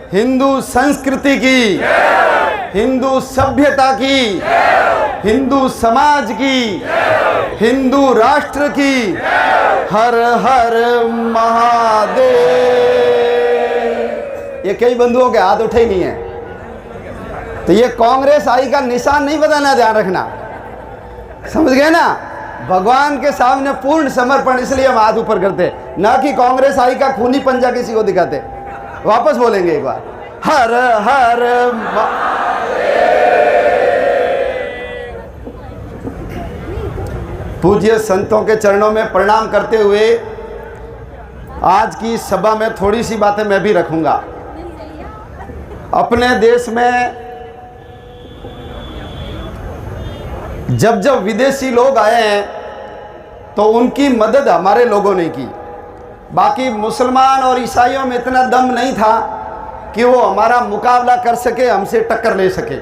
हिंदू संस्कृति की, हिंदू सभ्यता की, हिंदू समाज की, हिंदू राष्ट्र की। हर हर महादेव। ये कई बंधुओं के हाथ उठे ही नहीं है, तो ये कांग्रेस आई का निशान नहीं बदलना, ध्यान रखना, समझ गए ना। भगवान के सामने पूर्ण समर्पण, इसलिए हम हाथ ऊपर करते, ना कि कांग्रेस आई का खूनी पंजा किसी को दिखाते। वापस बोलेंगे एक बार, हर हर पूज्य संतों के चरणों में प्रणाम करते हुए आज की सभा में थोड़ी सी बातें मैं भी रखूंगा। अपने देश में जब जब विदेशी लोग आए हैं तो उनकी मदद हमारे लोगों ने की। बाकी मुसलमान और ईसाइयों में इतना दम नहीं था कि वो हमारा मुकाबला कर सके, हमसे टक्कर ले सके।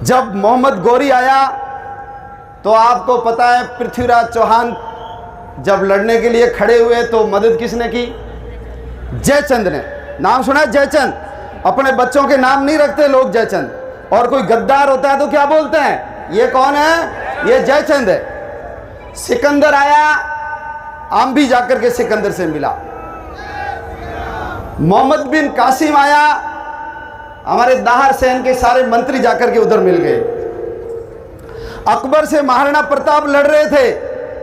जब मोहम्मद गोरी आया तो आपको पता है पृथ्वीराज चौहान जब लड़ने के लिए खड़े हुए तो मदद किसने की? जयचंद ने। नाम सुना है जयचंद? अपने बच्चों के नाम नहीं रखते लोग जयचंद। और कोई गद्दार होता है तो क्या बोलते हैं? ये कौन है? ये जयचंद है। सिकंदर आया, हम भी जाकर के सिकंदर से मिला। मोहम्मद बिन कासिम आया, हमारे दाहर सेन के सारे मंत्री जाकर के उधर मिल गए। अकबर से महाराणा प्रताप लड़ रहे थे,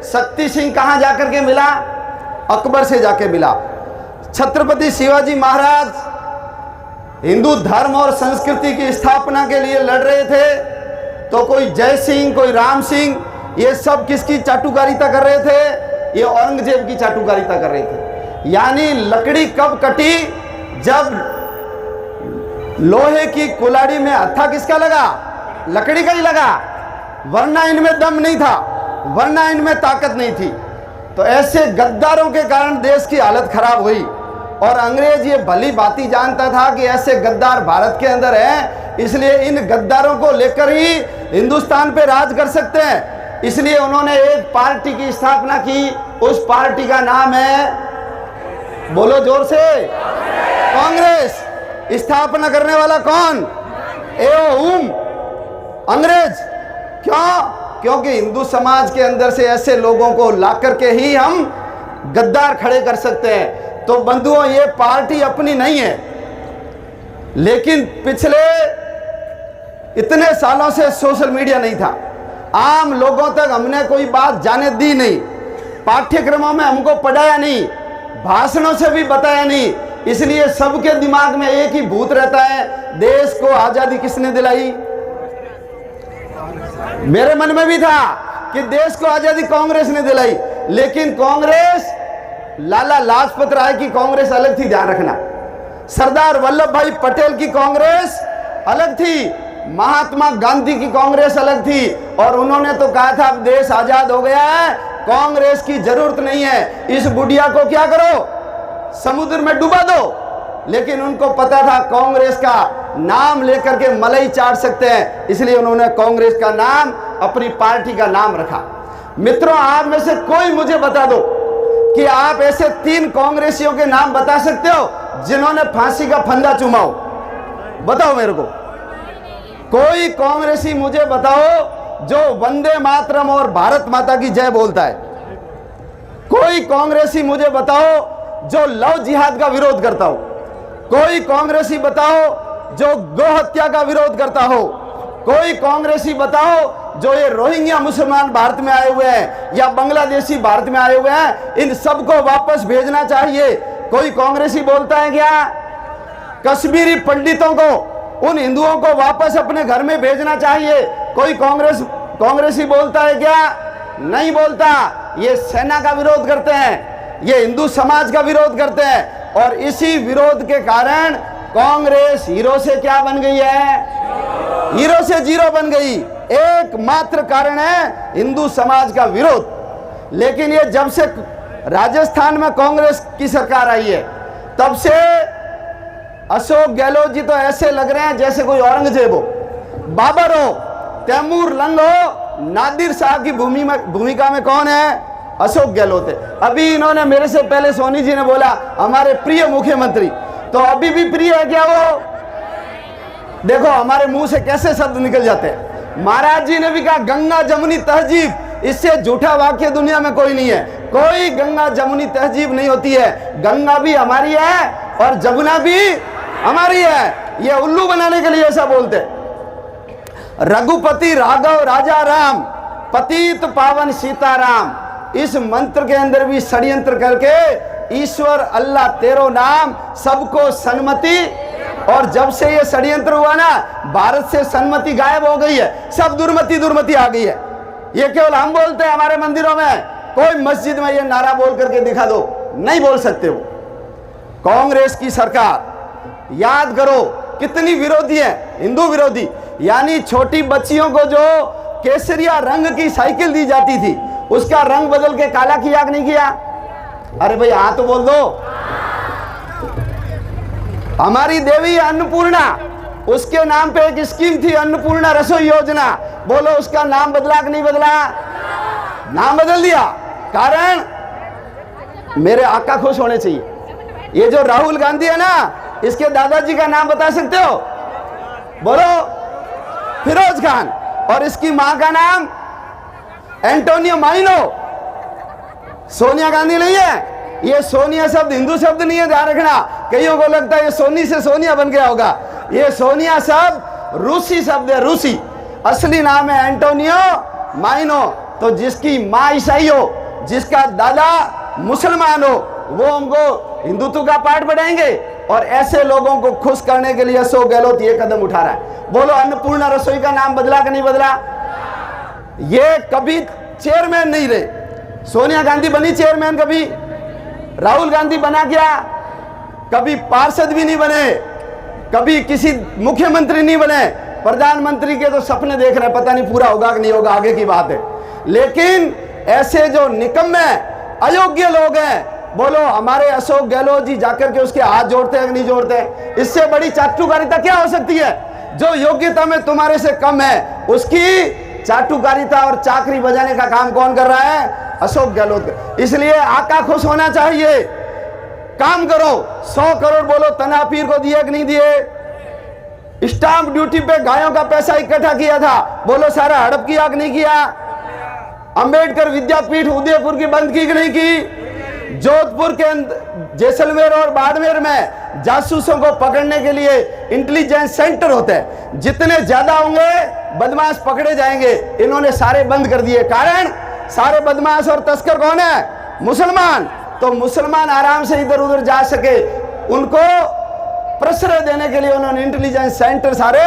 शक्ति सिंह कहां जाकर के मिला? अकबर से जाके मिला। छत्रपति शिवाजी महाराज हिंदू धर्म और संस्कृति की स्थापना के लिए लड़ रहे थे, तो कोई जय सिंह, कोई राम सिंह, ये सब किसकी चाटुकारिता कर रहे थे? ये औरंगजेब की चाटुकारिता कर रहे थे। यानी लकड़ी कब कटी? जब लोहे की कुल्हाड़ी में हत्था किसका लगा? लकड़ी का ही लगा, वरना इनमें दम नहीं था, वरना इनमें ताकत नहीं थी। तो ऐसे गद्दारों के कारण देश की हालत खराब हुई। और अंग्रेज ये भली भांति जानता था कि ऐसे गद्दार भारत के अंदर हैं, इसलिए इन गद्दारों को लेकर ही हिंदुस्तान पे राज कर सकते हैं। इसलिए उन्होंने एक पार्टी की स्थापना की। उस पार्टी का नाम है, बोलो जोर से, कांग्रेस। स्थापना करने वाला कौन? एओहुम, अंग्रेज। क्यों? क्योंकि हिंदू समाज के अंदर से ऐसे लोगों को ला करके ही हम गद्दार खड़े कर सकते हैं। तो बंधुओं, ये पार्टी अपनी नहीं है, लेकिन पिछले इतने सालों से सोशल मीडिया नहीं था, आम लोगों तक हमने कोई बात जाने दी नहीं, पाठ्यक्रमों में हमको पढ़ाया नहीं, भाषणों से भी बताया नहीं। इसलिए सबके दिमाग में एक ही भूत रहता है, देश को आजादी किसने दिलाई? मेरे मन में भी था कि देश को आजादी कांग्रेस ने दिलाई, लेकिन कांग्रेस, लाला लाजपत राय की कांग्रेस अलग थी, ध्यान रखना। सरदार वल्लभ भाई पटेल की कांग्रेस अलग थी, महात्मा गांधी की कांग्रेस अलग थी। और उन्होंने तो कहा था अब देश आजाद हो गया है, कांग्रेस की जरूरत नहीं है, इस बुढ़िया को क्या करो, समुद्र में डुबा दो। लेकिन उनको पता था कांग्रेस का नाम लेकर के मलाई चाट सकते हैं, इसलिए उन्होंने कांग्रेस का नाम अपनी पार्टी का नाम रखा। मित्रों, आप में से कोई मुझे बता दो कि आप ऐसे 3 कांग्रेसियों के नाम बता सकते हो जिन्होंने फांसी का फंदा चूमा हो? बताओ मेरे को, कोई कांग्रेसी मुझे बताओ जो वंदे मातरम और भारत माता की जय बोलता है। कोई कांग्रेसी मुझे बताओ जो लव जिहाद का विरोध करता हो। कोई कांग्रेसी बताओ जो गौ हत्या का विरोध करता हो। कोई कांग्रेसी बताओ जो ये रोहिंग्या मुसलमान भारत में आए हुए हैं या बांग्लादेशी भारत में आए हुए हैं, इन सबको वापस भेजना चाहिए। कोई कांग्रेसी बोलता है क्या? कश्मीरी पंडितों को, उन हिंदुओं को वापस अपने घर में भेजना चाहिए। कोई कांग्रेसी बोलता है क्या? नहीं बोलता। ये सेना का विरोध करते हैं, ये हिंदू समाज का विरोध करते हैं। और इसी विरोध के कारण कांग्रेस हीरो से क्या बन गई है? हीरो से जीरो बन गई। एकमात्र कारण है हिंदू समाज का विरोध। लेकिन ये जब से राजस्थान में कांग्रेस की सरकार आई है, तब से अशोक गहलोत जी तो ऐसे लग रहे हैं जैसे कोई औरंगजेब हो, बाबर हो, तैमूर लंग हो। नादिर शाह की भूमिका में कौन है? अशोक गहलोत है। अभी इन्होंने मेरे से पहले सोनी जी ने बोला, हमारे प्रिय मुख्यमंत्री, तो अभी भी प्रिय है क्या वो? देखो हमारे मुंह से कैसे शब्द निकल जाते हैं। महाराज जी ने भी कहा गंगा जमुनी तहजीब, इससे झूठा वाक्य दुनिया में कोई नहीं है। कोई गंगा जमुनी तहजीब नहीं होती है। गंगा भी हमारी है और जमुना भी हमारी है। ये उल्लू बनाने के लिए ऐसा बोलते। रघुपति राघव राजा राम, पतित पावन सीताराम। इस मंत्र के अंदर भी षड्यंत्र करके ईश्वर अल्लाह तेरो नाम, सबको सन्मति। और जब से ये षड्यंत्र हुआ ना, भारत से सन्मति गायब हो गई है, सब दुर्मति दुर्मति आ गई है। ये केवल हम बोलते हैं हमारे मंदिरों में, कोई मस्जिद में ये नारा बोल करके दिखा दो, नहीं बोल सकते वो। कांग्रेस की सरकार याद करो कितनी विरोधी है, हिंदू विरोधी। यानी छोटी बच्चियों को जो केसरिया रंग की साइकिल दी जाती थी, उसका रंग बदल के काला किया कि नहीं किया? अरे भाई हाँ तो बोल दो। हमारी देवी अन्नपूर्णा, उसके नाम पे एक स्कीम थी अन्नपूर्णा रसोई योजना, बोलो उसका नाम बदला कि नहीं बदला? नाम बदल दिया। कारण मेरे आका खुश होने चाहिए। ये जो राहुल गांधी है ना, इसके दादाजी का नाम बता सकते हो? बोलो। फिरोज खान। और इसकी मां का नाम एंटोनियो माइनो। सोनिया गांधी नहीं है। ये सोनिया शब्द हिंदू शब्द नहीं है, ध्यान रखना। कईयों को लगता है ये सोनी से सोनिया बन गया होगा। ये सोनिया शब्द रूसी शब्द है, रूसी। असली नाम है एंटोनियो माइनो। तो जिसकी माँ ईसाई हो, जिसका दादा मुसलमान हो, वो हमको हिंदुत्व का पाठ पढ़ाएंगे। और ऐसे लोगों को खुश करने के लिए अशोक गहलोत ये कदम उठा रहा है। बोलो अन्नपूर्णा रसोई का नाम बदला कि नहीं बदला? ये कभी चेयरमैन नहीं रहे। सोनिया गांधी बनी चेयरमैन, कभी राहुल गांधी बना क्या? कभी पार्षद भी नहीं बने, कभी किसी मुख्यमंत्री नहीं बने। प्रधानमंत्री के तो सपने देख रहे हैं, पता नहीं पूरा होगा कि नहीं होगा, आगे की बात है। लेकिन ऐसे जो निकम्मे अयोग्य लोग हैं, बोलो हमारे अशोक गहलोत जी जाकर के उसके हाथ जोड़ते हैं कि नहीं जोड़ते हैं? इससे बड़ी चाटुकारिता क्या हो सकती है? जो योग्यता में तुम्हारे से कम है, उसकी चाटुकारिता और चाकरी बजाने का काम कौन कर रहा है? अशोक गहलोत। इसलिए आका खुश होना चाहिए। काम करो। 100 करोड़ बोलो तनापीर को दिए कि नहीं दिए? स्टाम्प ड्यूटी पे गायों का पैसा इकट्ठा किया था, बोलो सारा हड़प किया कि नहीं किया? अंबेडकर विद्यापीठ उदयपुर की बंद की कि नहीं की? जोधपुर के जैसलमेर और बाड़मेर में जासूसों को पकड़ने के लिए इंटेलिजेंस सेंटर होते हैं। जितने ज्यादा होंगे बदमाश पकड़े जाएंगे। इन्होंने सारे बंद कर दिए। कारण सारे बदमाश और तस्कर कौन है? मुसलमान। तो मुसलमान आराम से इधर उधर जा सके, उनको प्रश्रय देने के लिए उन्होंने इंटेलिजेंस सेंटर सारे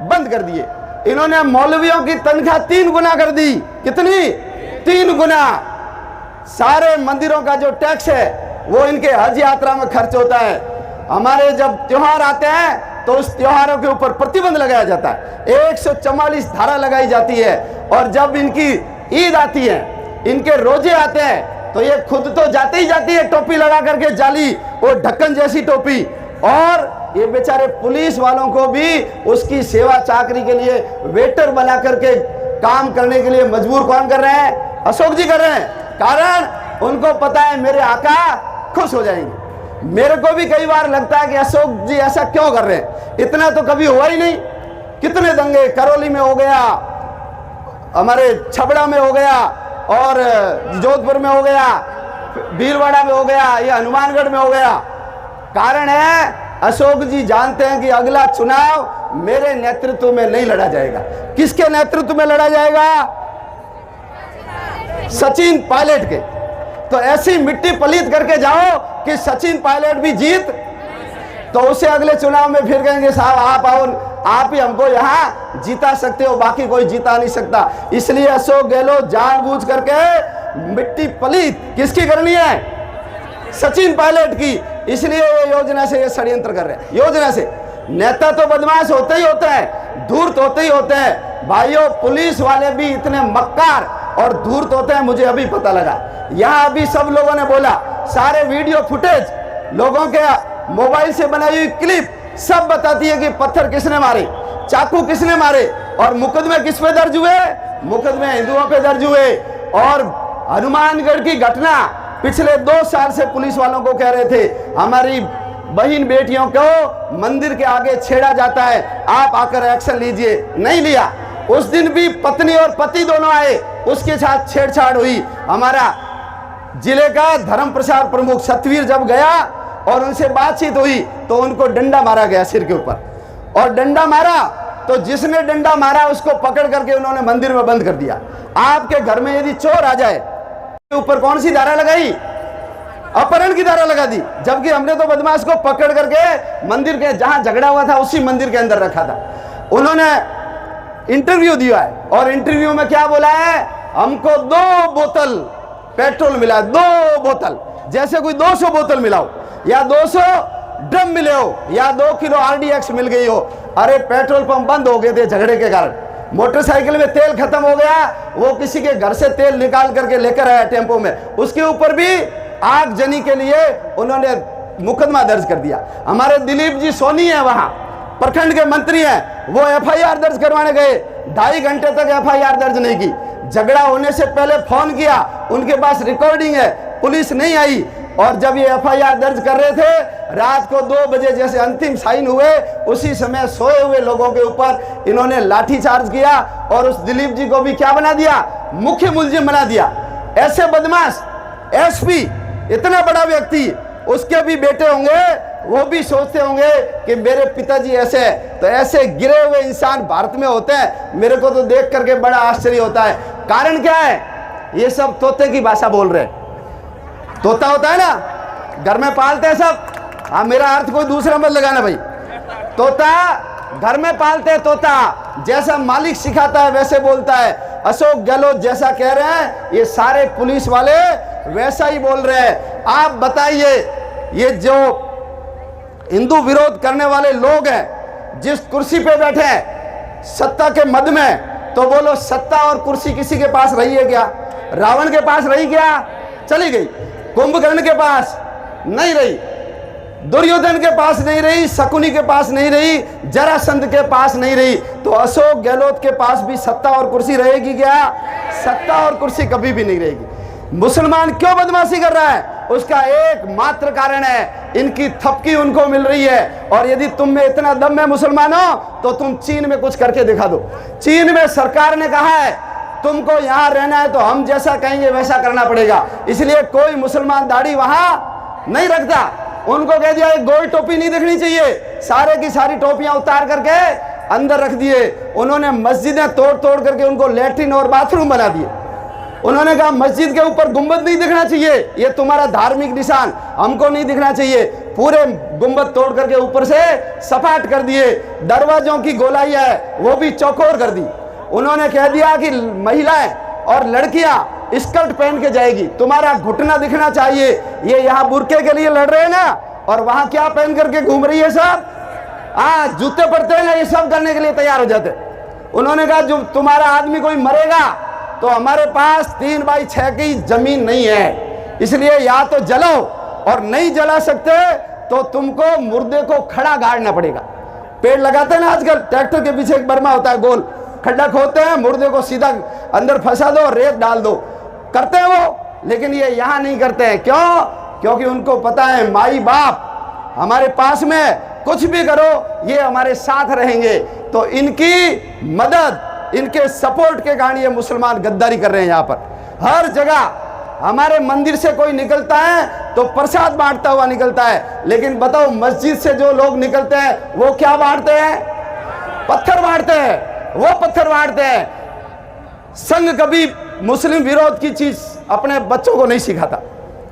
बंद कर दिए। इन्होंने मौलवियों की तनख्वाह 3 गुना कर दी। कितनी? 3 गुना। सारे मंदिरों का जो टैक्स है वो इनके हज यात्रा में खर्च होता है। हमारे जब त्योहार आते हैं तो उस त्योहारों के ऊपर प्रतिबंध लगाया जाता है। 144 धारा लगाई जाती है। और जब इनकी ईद आती है, इनके रोजे आते हैं, तो ये खुद तो जाते ही जाती है टोपी लगा करके, जाली, वो ढक्कन जैसी टोपी। और ये बेचारे पुलिस वालों को भी उसकी सेवा चाकरी के लिए वेटर बना करके काम करने के लिए मजबूर कौन कर रहे हैं? अशोक जी कर रहे हैं। कारण उनको पता है मेरे आका खुश हो जाएंगे। मेरे को भी कई बार लगता है कि अशोक जी ऐसा क्यों कर रहे हैं? इतना तो कभी हुआ ही नहीं। कितने दंगे करौली में हो गया, हमारे छबड़ा में हो गया, और जोधपुर में हो गया, भीलवाड़ा में हो गया, ये हनुमानगढ़ में हो गया। कारण है अशोक जी जानते हैं कि अगला चुनाव मेरे नेतृत्व में नहीं लड़ा जाएगा। किसके नेतृत्व में लड़ा जाएगा? सचिन पायलट के। तो ऐसी मिट्टी पलीत करके जाओ कि सचिन पायलट भी जीत, तो उसे अगले चुनाव में फिर कहेंगे साहब आप आओ, आप ही हमको यहाँ जीता सकते हो, बाकी कोई जीता नहीं सकता। इसलिए अशोक गहलोत जानबूझ करके मिट्टी पलीत किसकी करनी है? सचिन पायलट की। इसलिए ये योजना से ये षड्यंत्र कर रहे हैं। योजना से नेता तो बदमाश होते ही होते हैं, धूर्त होते ही होते हैं। भाइयों पुलिस वाले भी इतने मक्कार और धूर्त होते हैं, मुझे अभी पता लगा। यहाँ अभी सब लोगों ने बोला, सारे वीडियो फुटेज, लोगों के मोबाइल से बनाई हुई क्लिप सब बताती है कि पत्थर किसने मारे, चाकू किसने मारे, और मुकदमे किस पे दर्ज हुए? मुकदमे हिंदुओं पे दर्ज हुए। और हनुमानगढ़ की घटना पिछले 2 साल से पुलिस वालों को कह रहे थे, हमारी बहन बेटियों को मंदिर के आगे छेड़ा जाता है, आप आकर एक्शन लीजिए, नहीं लिया। उस दिन भी पत्नी और पति दोनों आए, उसके साथ छेड़छाड़ हुई। हमारा जिले का धर्म प्रचार प्रमुख सतवीर जब गया और उनसे बातचीत हुई तो उनको डंडा मारा गया सिर के ऊपर, और डंडा मारा तो जिसने डंडा मारा उसको पकड़ करके उन्होंने मंदिर में बंद कर दिया। आपके घर में यदि चोर आ जाए, ऊपर कौन सी धारा लगाई? अपहरण की धारा लगा दी, जबकि हमने तो बदमाश को पकड़ करके मंदिर के जहां झगड़ा हुआ था उसी मंदिर के अंदर रखा था। उन्होंने इंटरव्यू दिया है और इंटरव्यू में क्या बोला है? हमको 2 बोतल पेट्रोल मिला, 2 बोतल, जैसे कोई 200 बोतल मिला हो या 200 ड्रम मिले हो या 2 किलो RDX मिल गई हो। अरे पेट्रोल पंप बंद हो गए थे झगड़े के कारण, मोटरसाइकिल में तेल खत्म हो गया, वो किसी के घर से तेल निकाल करके लेकर आया टेम्पो में, उसके ऊपर भी आगजनी के लिए उन्होंने मुकदमा दर्ज कर दिया। हमारे दिलीप जी सोनी है, वहां प्रखंड के मंत्री हैं, वो FIR दर्ज करवाने गए, 2.5 घंटे तक FIR दर्ज नहीं की। झगड़ा होने से पहले फोन किया, उनके पास रिकॉर्डिंग है, पुलिस नहीं आई। और जब ये FIR दर्ज कर रहे थे, रात को 2 बजे जैसे अंतिम साइन हुए, उसी समय सोए हुए लोगों के ऊपर इन्होंने लाठीचार्ज किया और उस दिलीप जी को भी क्या बना दिया? मुख्य मुलजिम बना दिया। ऐसे बदमाश SP, इतना बड़ा व्यक्ति, उसके भी बेटे होंगे, वो भी सोचते होंगे कि मेरे पिताजी ऐसे हैं। तो ऐसे गिरे हुए इंसान भारत में होते हैं, मेरे को तो देख करके बड़ा आश्चर्य होता है। कारण क्या है? ये सब तोते की भाषा बोल रहे हैं। तोता होता है ना, घर में पालते हैं सब। हाँ, मेरा अर्थ कोई दूसरा मत लगाना भाई। तोता घर में पालते हैं, तोता जैसा मालिक सिखाता है वैसे बोलता है। अशोक गहलोत जैसा कह रहे हैं, ये सारे पुलिस वाले वैसा ही बोल रहे हैं। आप बताइए, ये जो हिंदू विरोध करने वाले लोग हैं, जिस कुर्सी पे बैठे हैं सत्ता के मद में, तो बोलो सत्ता और कुर्सी किसी के पास रही है क्या? रावण के पास रही क्या? चली गई। कुंभकर्ण के पास नहीं रही, दुर्योधन के पास नहीं रही, शकुनी के पास नहीं रही, जरासंध के पास नहीं रही। तो अशोक गहलोत के पास भी सत्ता और कुर्सी रहेगी क्या? सत्ता और कुर्सी कभी भी नहीं रहेगी। मुसलमान क्यों बदमाशी कर रहा है? उसका एकमात्र कारण है, इनकी थपकी उनको मिल रही है। और यदि तुम में इतना दम है मुसलमानों, तो तुम चीन में कुछ करके दिखा दो। चीन में सरकार ने कहा है तुमको यहां रहना है तो हम जैसा कहेंगे वैसा करना पड़ेगा, इसलिए कोई मुसलमान दाढ़ी वहां नहीं रखता। उनको कह दिया एक गोल टोपी नहीं दिखनी चाहिए, सारे की सारी टोपियां उतार करके अंदर रख दिए। उन्होंने मस्जिदें तोड़ तोड़ करके उनको लैट्रिन और बाथरूम बना दिए। उन्होंने कहा मस्जिद के ऊपर गुंबद नहीं दिखना चाहिए, ये तुम्हारा धार्मिक निशान, हमको नहीं दिखना चाहिए। पूरे गुंबद तोड़ करके ऊपर से सपाट कर दिए। दरवाजों की गोलाई है वो भी चौकोर कर दी। उन्होंने कह दिया कि महिलाएं और लड़कियां स्कर्ट पहन के जाएगी, तुम्हारा घुटना दिखना चाहिए। ये यहाँ बुरके के लिए लड़ रहे हैं ना, और वहां क्या पहन करके घूम रही है सब? जूते पड़ते हैं ना, ये सब करने के लिए तैयार हो जाते। उन्होंने कहा जो तुम्हारा आदमी कोई मरेगा तो हमारे पास 3x6 की जमीन नहीं है, इसलिए या तो जलाओ, और नहीं जला सकते तो तुमको मुर्दे को खड़ा गाड़ना पड़ेगा। पेड़ लगाते हैं ना आजकल, ट्रैक्टर के पीछे एक बर्मा होता है गोल, खड्डा खोदते हैं, मुर्दे को सीधा अंदर फंसा दो, रेत डाल दो, करते हैं वो। लेकिन ये यहाँ नहीं करते हैं। क्यों? क्योंकि उनको पता है माई बाप हमारे पास में, कुछ भी करो ये हमारे साथ रहेंगे। तो इनकी मदद, इनके सपोर्ट के कारण ये मुसलमान गद्दारी कर रहे हैं। यहाँ पर हर जगह हमारे मंदिर से कोई निकलता है तो प्रसाद बांटता हुआ निकलता है, लेकिन बताओ मस्जिद से जो लोग निकलते हैं वो क्या बांटते हैं? पत्थर बांटते हैं, वो पत्थर बांटते हैं। संघ कभी मुस्लिम विरोध की चीज अपने बच्चों को नहीं सिखाता,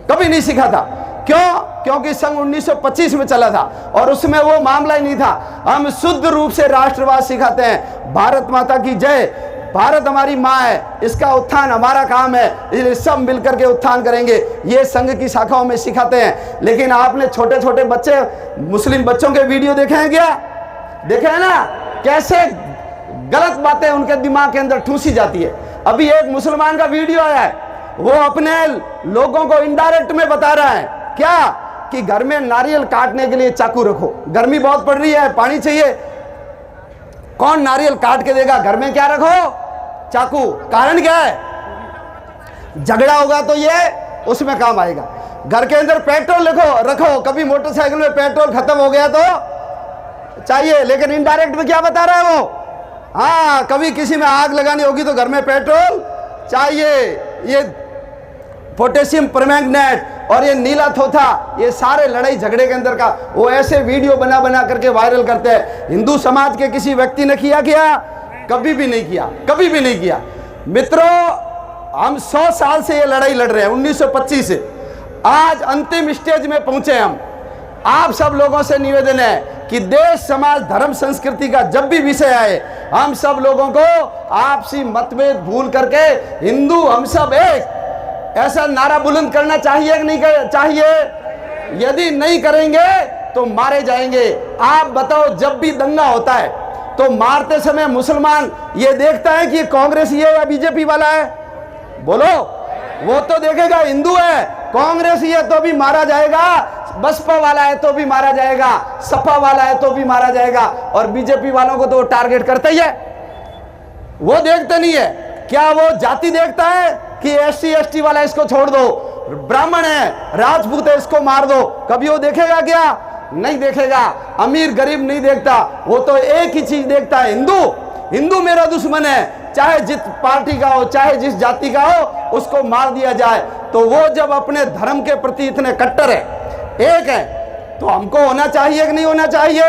कभी नहीं सिखाता। क्यों? क्योंकि संघ 1925 में चला था और उसमें वो मामला ही नहीं था। हम शुद्ध रूप से राष्ट्रवाद सिखाते हैं। भारत माता की जय, भारत हमारी माँ है, इसका उत्थान हमारा काम है, इसलिए सब मिलकर के उत्थान करेंगे, ये संघ की शाखाओं में सिखाते हैं। लेकिन आपने छोटे छोटे बच्चे मुस्लिम बच्चों के वीडियो देखे हैं क्या? देखे हैं ना, कैसे गलत बातें उनके दिमाग के अंदर ठूसी जाती है। अभी एक मुसलमान का वीडियो आया है, वो अपने लोगों को इनडायरेक्ट में बता रहा है क्या कि घर में नारियल काटने के लिए चाकू रखो, गर्मी बहुत पड़ रही है, पानी चाहिए, कौन नारियल काट के देगा? घर में क्या रखो? चाकू। कारण क्या है? झगड़ा होगा तो ये उसमें काम आएगा। घर के अंदर पेट्रोल रखो, कभी मोटरसाइकिल में पेट्रोल खत्म हो गया तो चाहिए, लेकिन इनडायरेक्ट में क्या बता रहा है वो, हाँ कभी किसी में आग लगानी होगी तो घर में पेट्रोल चाहिए। ये पोटेशियम परमैंगनेट और ये नीला थोथा, ये सारे लड़ाई झगड़े के अंदर का वो ऐसे वीडियो बना बना करके वायरल करते हैं। हिंदू समाज के किसी व्यक्ति ने किया कभी भी नहीं किया, कभी भी नहीं किया। मित्रों, हम 100 साल से ये लड़ाई लड़ रहे हैं, 1925 से आज अंतिम स्टेज में पहुंचे हम। आप सब लोगों से निवेदन है कि देश, समाज, धर्म, संस्कृति का जब भी विषय आए, हम सब लोगों को आपसी मतभेद भूल करके हिंदू हम सब एक, ऐसा नारा बुलंद करना चाहिए कि नहीं चाहिए? यदि नहीं करेंगे तो मारे जाएंगे। आप बताओ, जब भी दंगा होता है तो मारते समय मुसलमान ये देखता है कि कांग्रेस ये या बीजेपी वाला है? बोलो, वो तो देखेगा हिंदू है, कांग्रेस ये तो भी मारा जाएगा, बसपा वाला है तो भी मारा जाएगा, सपा वाला है तो भी मारा जाएगा, और बीजेपी वालों को तो वो टारगेट करता ही है। वो देखते नहीं है, क्या वो जाति देखता है कि एससी एसटी वाला इसको छोड़ दो, ब्राह्मण है, राजपूत है, इसको मार दो? कभी वो देखेगा क्या? नहीं देखेगा। अमीर गरीब नहीं देखता, वो तो एक ही चीज देखता है, हिंदू। हिंदू मेरा दुश्मन है, चाहे जिस पार्टी का हो, चाहे जिस जाति का हो, उसको मार दिया जाए। तो वो जब अपने धर्म के प्रति इतने कट्टर है, एक है, तो हमको होना चाहिए कि नहीं होना चाहिए?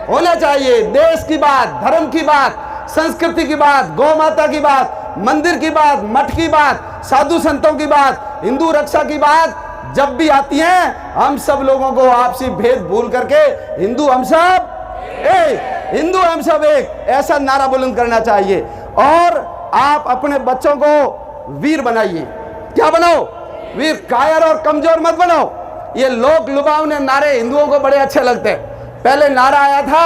होना चाहिए। देश की बात, धर्म की बात, संस्कृति की बात, गौ माता की बात, मंदिर की बात, मठ की बात, साधु संतों की बात, हिंदू रक्षा की बात जब भी आती है, हम सब लोगों को आपसी भेद भूल करके हिंदू हम सब एक, हिंदू हम सब एक, ऐसा नारा बुलंद करना चाहिए। और आप अपने बच्चों को वीर बनाइए। क्या बनाओ? वीर। कायर और कमजोर मत बनाओ। ये लोक लुभावने नारे हिंदुओं को बड़े अच्छे लगते हैं। पहले नारा आया था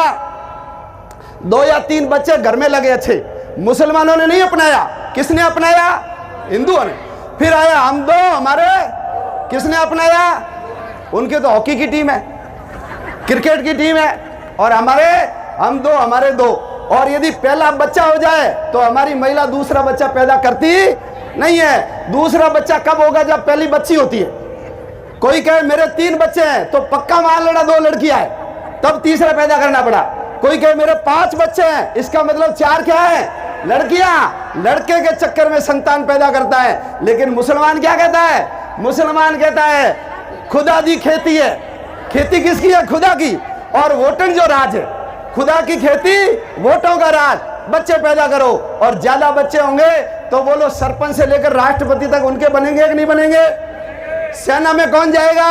2 या 3 बच्चे घर में लगे अच्छे, मुसलमानों ने नहीं अपनाया। किसने अपनाया? हिंदुओं ने। फिर आया हम 2 हमारे, किसने अपनाया? उनके तो हॉकी की टीम है, क्रिकेट की टीम है, और हमारे हम 2 हमारे 2। और यदि पहला बच्चा हो जाए तो हमारी महिला दूसरा बच्चा पैदा करती नहीं है। दूसरा बच्चा कब होगा? जब पहली बच्ची होती है। कोई कहे मेरे 3 बच्चे हैं, तो पक्का मान लेना 2 लड़कियां हैं, तब तीसरा पैदा करना पड़ा। कोई कहे मेरे 5 बच्चे हैं, इसका मतलब 4 क्या है? लड़कियां। लड़के के चक्कर में संतान पैदा करता है। लेकिन मुसलमान क्या कहता है? मुसलमान कहता है खुदा दी खेती है। खेती किसकी है? खुदा की। और वोटन जो राज है, खुदा की खेती, वोटों का राज। बच्चे पैदा करो, और ज्यादा बच्चे होंगे तो बोलो सरपंच से लेकर राष्ट्रपति तक उनके बनेंगे कि नहीं बनेंगे? सेना में कौन जाएगा?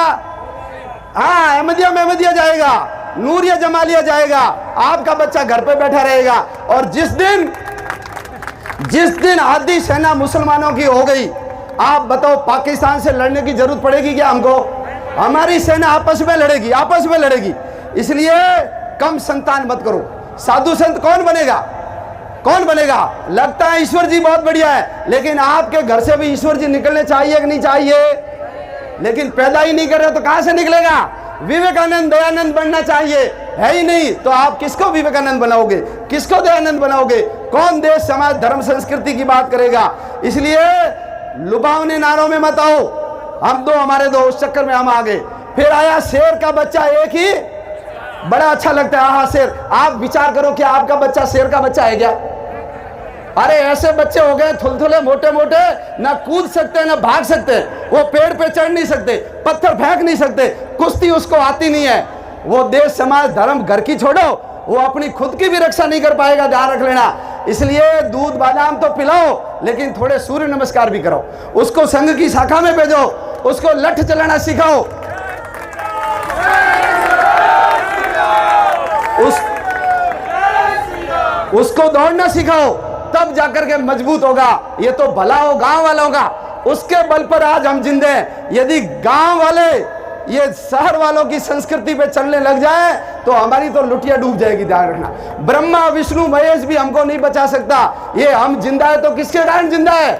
हाँ, अहमदिया में अहमदिया जाएगा, नूरिया जमालिया जाएगा, आपका बच्चा घर पे बैठा रहेगा। और जिस दिन आधी सेना मुसलमानों की हो गई, आप बताओ पाकिस्तान से लड़ने की जरूरत पड़ेगी क्या हमको? हमारी सेना आपस में लड़ेगी, आपस में लड़ेगी। इसलिए कम संतान मत करो। साधु संत कौन बनेगा? कौन बनेगा? लगता है ईश्वर जी बहुत बढ़िया है, लेकिन आपके घर से भी ईश्वर जी निकलने चाहिए कि नहीं चाहिए? लेकिन पैदा ही नहीं कर रहे तो कहां से निकलेगा? विवेकानंद, दयानंद बनना चाहिए, है ही नहीं, तो आप किसको विवेकानंद बनाओगे? किसको दयानंद बनाओगे? कौन देश, समाज, धर्म, संस्कृति की बात करेगा? इसलिए लुभावने नारों में मत आओ। हम 2 हमारे 2, उस चक्कर में हम आ गए। फिर आया शेर का बच्चा एक ही, बड़ा अच्छा लगता है। हाँ, शेर। आप विचार करो कि आपका बच्चा शेर का बच्चा है क्या? अरे ऐसे बच्चे हो गए थुलथुले, मोटे मोटे, ना कूद सकते ना भाग सकते, वो पेड़ पे चढ़ नहीं सकते, पत्थर फेंक नहीं सकते, कुश्ती उसको आती नहीं है। वो देश, समाज, धर्म, घर की छोड़ो, वो अपनी खुद की भी रक्षा नहीं कर पाएगा, ध्यान रख लेना। इसलिए दूध बादाम तो पिलाओ, लेकिन थोड़े सूर्य नमस्कार भी करो। उसको संघ की शाखा में भेजो, उसको लठ चलाना सिखाओ, उसको दौड़ना सिखाओ, तब जाकर के मजबूत होगा। ये तो भला हो गांव वालों का, उसके बल पर आज हम जिंदे हैं। यदि गांव वाले ये शहर वालों की संस्कृति पे चलने लग जाए तो हमारी तो लुटिया डूब जाएगी, ध्यान रखना। ब्रह्मा, विष्णु, महेश भी हमको नहीं बचा सकता। ये हम जिंदा है तो किसके कारण जिंदा है?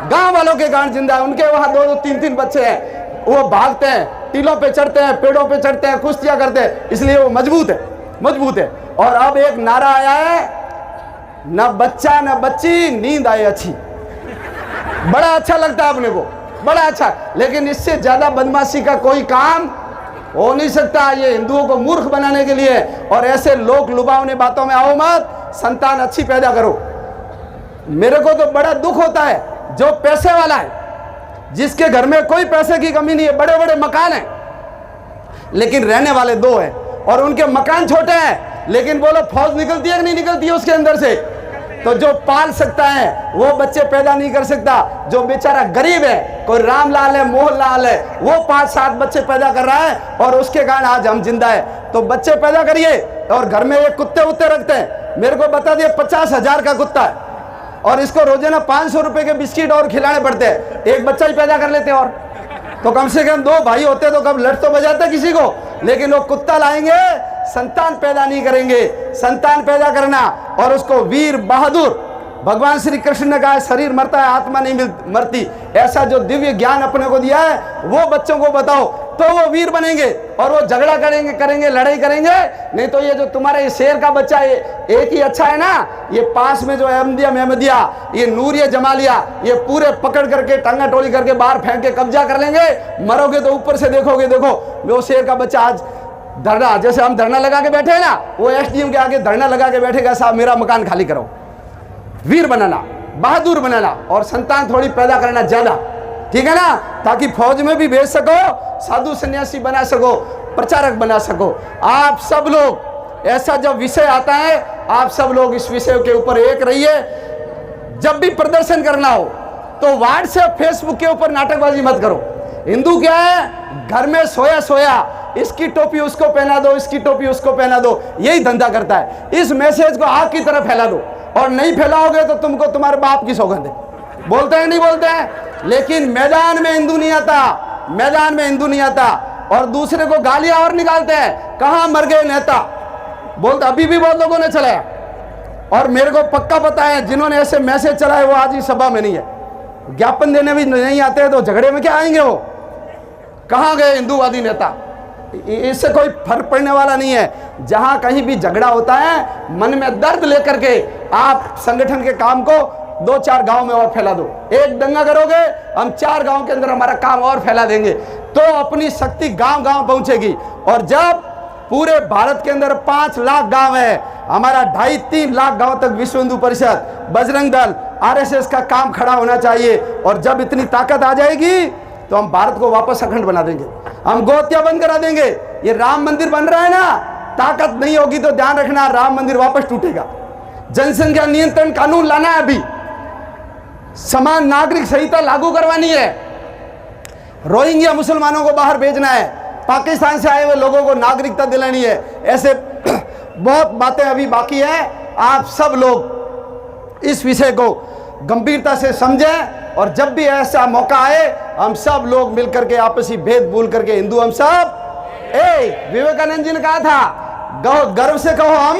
गांव वालों के कारण जिंदा है। उनके वहां 2-2, 3-3 बच्चे हैं, वो भागते हैं, टीलों पे चढ़ते हैं, पेड़ों पे चढ़ते हैं, कुश्तियां करते हैं, इसलिए वो मजबूत है, मजबूत है। और अब एक नारा आया है, न बच्चा न बच्ची, नींद आए अच्छी। बड़ा अच्छा लगता है अपने को, बड़ा अच्छा, लेकिन इससे ज्यादा बदमाशी का कोई काम हो नहीं सकता। ये हिंदुओं को मूर्ख बनाने के लिए, और ऐसे लोक लुभावने बातों में आओ मत, संतान अच्छी पैदा करो। मेरे को तो बड़ा दुख होता है जो पैसे वाला है, जिसके घर में कोई पैसे की कमी नहीं है, बड़े बड़े मकान हैं, लेकिन रहने वाले दो हैं, और उनके मकान छोटे हैं, लेकिन बोलो फौज निकलती है कि नहीं निकलती है उसके अंदर से। तो जो पाल सकता है वो बच्चे पैदा नहीं कर सकता। जो बेचारा गरीब है, कोई रामलाल है, मोहनलाल है, वो 5-7 बच्चे पैदा कर रहा है, और उसके कारण आज हम जिंदा है। तो बच्चे पैदा करिए, और घर में ये कुत्ते उत्ते रखते हैं। मेरे को बता दिए 50,000 का कुत्ता है, और इसको रोजाना 500 रुपए के बिस्किट और खिलाने पड़ते हैं, एक बच्चा ही पैदा कर लेते हैं। और तो कम से कम 2 भाई होते तो कब लट तो बजाते किसी को, लेकिन वो कुत्ता लाएंगे, संतान पैदा नहीं करेंगे। संतान पैदा करना और उसको वीर बहादुर, भगवान श्री कृष्ण ने कहा शरीर मरता है आत्मा नहीं मरती, ऐसा जो दिव्य ज्ञान अपने को दिया है वो बच्चों को बताओ, तो वो वीर बनेंगे, और वो झगड़ा करेंगे लड़ाई करेंगे। नहीं तो ये जो तुम्हारे ये शेर का बच्चा है, एक ही अच्छा है ना, ये पास में जो अहमदिया ये नूरिया जमालिया, ये पूरे पकड़ करके टांगा टोली करके बाहर फेंक के कब्जा कर लेंगे। मरोगे तो ऊपर से देखोगे, देखो वो शेर का बच्चा आज धरना, जैसे हम धरना लगा के बैठे हैं ना, वो एसडीएम के आगे धरना लगा के बैठेगा, साहब मेरा मकान खाली करो। वीर बनाना, बहादुर बनाना, और संतान थोड़ी पैदा करना ज्यादा, ठीक है ना, ताकि फौज में भी भेज सको, साधु सन्यासी बना सको, प्रचारक बना सको। आप सब लोग, ऐसा जब विषय आता है, आप सब लोग इस विषय के ऊपर एक रहिए। जब भी प्रदर्शन करना हो तो व्हाट्सएप फेसबुक के ऊपर नाटकबाजी मत करो। हिंदू क्या है, घर में सोया सोया इसकी टोपी उसको पहना दो, इसकी टोपी उसको पहना दो, यही धंधा करता है। इस मैसेज को आग की तरह फैला दो, और नहीं फैलाओगे तो तुमको तुम्हारे बाप की सौगंध है। बोलते हैं नहीं बोलते हैं, लेकिन मैदान में हिंदू नहीं आता, मैदान में हिंदू नहीं आता, और दूसरे को गालियां और निकालते हैं, कहां मर गए नेता, बोलते अभी भी बहुत लोगों ने चलाया। और मेरे को पक्का पता है जिन्होंने ऐसे मैसेज चलाए वो आज ही सभा में नहीं है, ज्ञापन देने भी नहीं आते हैं, तो झगड़े में क्या आएंगे वो, कहां गए हिंदूवादी नेता। इससे कोई फर्क पड़ने वाला नहीं है। जहां कहीं भी झगड़ा होता है, मन में दर्द लेकर के आप संगठन के काम को 2-4 गांव में और फैला दो। एक दंगा करोगे, हम 4 गांव के अंदर हमारा काम और फैला देंगे, तो अपनी शक्ति गांव गांव पहुंचेगी। और जब पूरे भारत के अंदर 5 लाख गांव है, हमारा 2.5-3 लाख गांव तक विश्व हिंदू परिषद, बजरंग दल, आरएसएस का काम खड़ा होना चाहिए। और जब इतनी ताकत आ जाएगी तो हम भारत को वापस अखंड बना देंगे, हम गोहत्या बंद करा देंगे। ये राम मंदिर बन रहा है ना, ताकत नहीं होगी तो ध्यान रखना, राम मंदिर वापस टूटेगा। जनसंख्या नियंत्रण कानून लाना है, अभी समान नागरिक संहिता लागू करवानी है, रोहिंग्या मुसलमानों को बाहर भेजना है, पाकिस्तान से आए हुए लोगों को नागरिकता दिलानी है। ऐसे बहुत बातें अभी बाकी है। आप सब लोग इस विषय को गंभीरता से समझें, और जब भी ऐसा मौका आए हम सब लोग मिलकर के आपसी भेद भूल करके हिंदू हम सब, विवेकानंद जी ने कहा था गर्व से कहो हम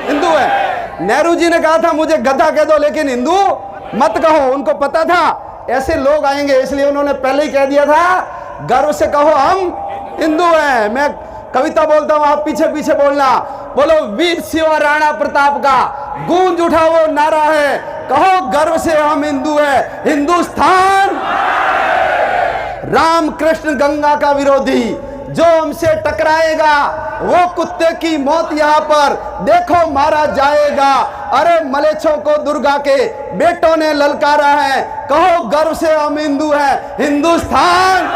हिंदू हैं। नेहरू जी ने कहा था मुझे गधा कह दो लेकिन हिंदू मत कहो। उनको पता था ऐसे लोग आएंगे, इसलिए उन्होंने पहले ही कह दिया था गर्व से कहो हम हिंदू हैं। मैं कविता बोलता हूं, आप पीछे पीछे बोलना। बोलो वीर शिव राणा प्रताप का गूंज उठा वो नारा है, कहो गर्व से हम हिंदू हैं। हिंदुस्तान राम कृष्ण गंगा का विरोधी, जो हमसे टकराएगा वो कुत्ते की मौत यहाँ पर देखो मारा जाएगा। अरे मलेच्छों को दुर्गा के बेटों ने ललकारा है, कहो गर्व से हम हिंदू हैं। हिंदुस्तान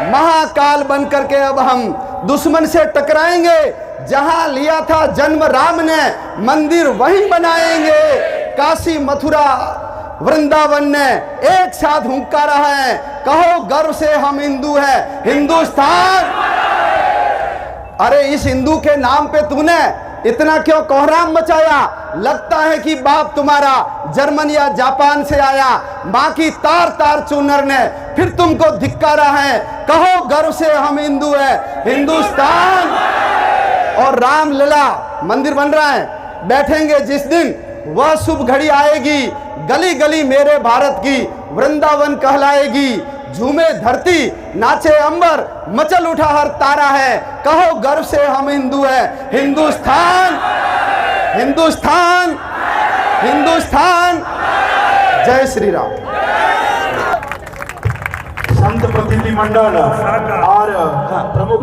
महाकाल बन करके अब हम दुश्मन से टकराएंगे। जहां लिया था जन्म राम ने, मंदिर वहीं बनाएंगे। काशी मथुरा वृंदावन ने एक साथ हुंकारा है, कहो गर्व से हम हिंदू हैं। हिंदुस्तान, अरे इस हिंदू के नाम पे तूने इतना क्यों कोहराम मचाया? लगता है कि बाप तुम्हारा जर्मन या जापान से आया। मां की तार तार चूनर ने फिर तुमको धिक्कारा है, कहो गर्व से हम हिंदू हैं। हिंदुस्तान और रामलला मंदिर बन रहा है, बैठेंगे जिस दिन वह शुभ घड़ी आएगी। गली गली मेरे भारत की वृंदावन कहलाएगी। झूमे धरती नाचे अंबर, मचल उठा हर तारा है, कहो गर्व से हम हिंदू हैं। हिंदुस्तान, हिंदुस्तान, हिंदुस्तान। जय श्री राम। प्रतिनिधि मंडल और प्रमुख